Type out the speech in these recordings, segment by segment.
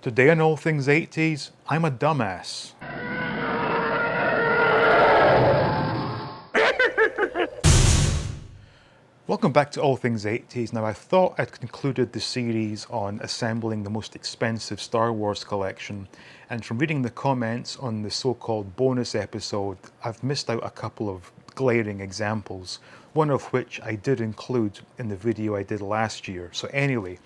Today on All Things 80s, I'm a dumbass. Welcome back to All Things 80s. Now I thought I'd concluded the series on assembling the most expensive Star Wars collection, and from reading the comments on the so-called bonus episode, I've missed out a couple of glaring examples, one of which I did include in the video I did last year. So anyway,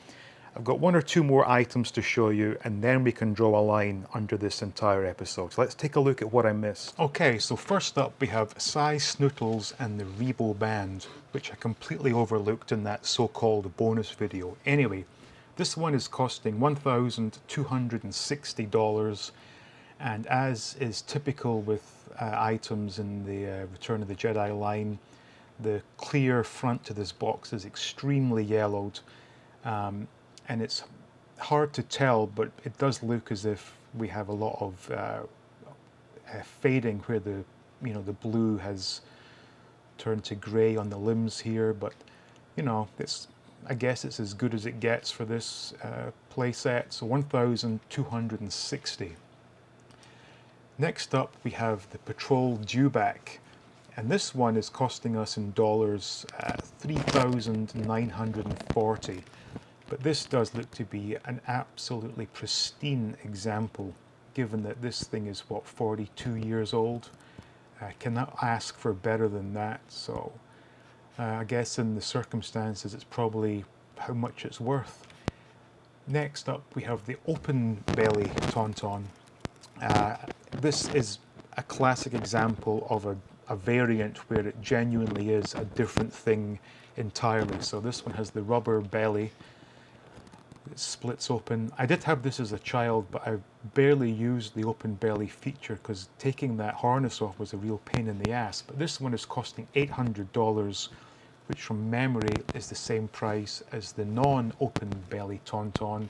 I've got one or two more items to show you, and then we can draw a line under this entire episode. So let's take a look at what I missed. Okay, so first up we have Sy Snootles and the Rebo Band, which I completely overlooked in that so-called bonus video. Anyway, this one is costing $1,260, and as is typical with items in the Return of the Jedi line, the clear front to this box is extremely yellowed. And it's hard to tell, but it does look as if we have a lot of fading where the blue has turned to grey on the limbs here. But I guess it's as good as it gets for this playset. So $1,260. Next up, we have the Patrol Dewback, and this one is costing us in dollars $3,940. But this does look to be an absolutely pristine example, given that this thing is, what, 42 years old? I cannot ask for better than that, so I guess in the circumstances it's probably how much it's worth. Next up we have the Open Belly Tauntaun. This is a classic example of a variant where it genuinely is a different thing entirely. So this one has the rubber belly. It splits open. I did have this as a child, but I barely used the open belly feature because taking that harness off was a real pain in the ass. But this one is costing $800, which from memory is the same price as the non-open belly Tauntaun.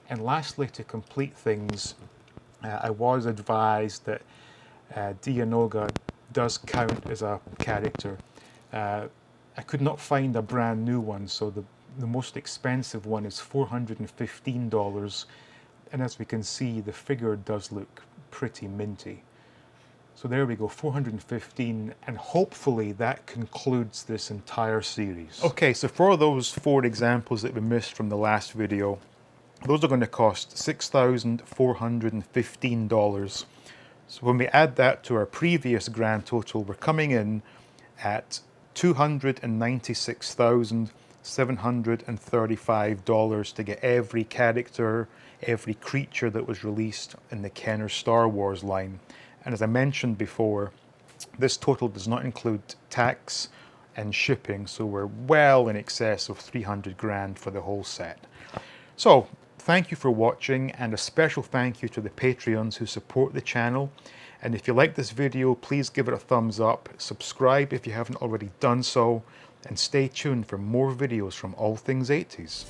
And lastly, to complete things, I was advised that Dianoga does count as a character. I could not find a brand new one, so the most expensive one is $415, and as we can see, the figure does look pretty minty. So there we go, $415, and hopefully that concludes this entire series. Okay, so for those 4 examples that we missed from the last video, those are going to cost $6,415. So when we add that to our previous grand total, we're coming in at $296,735 to get every character, every creature that was released in the Kenner Star Wars line. And as I mentioned before, this total does not include tax and shipping, so we're well in excess of 300 grand for the whole set. So thank you for watching, and a special thank you to the Patreons who support the channel. And if you like this video, please give it a thumbs up, subscribe if you haven't already done so, and stay tuned for more videos from All Things 80s.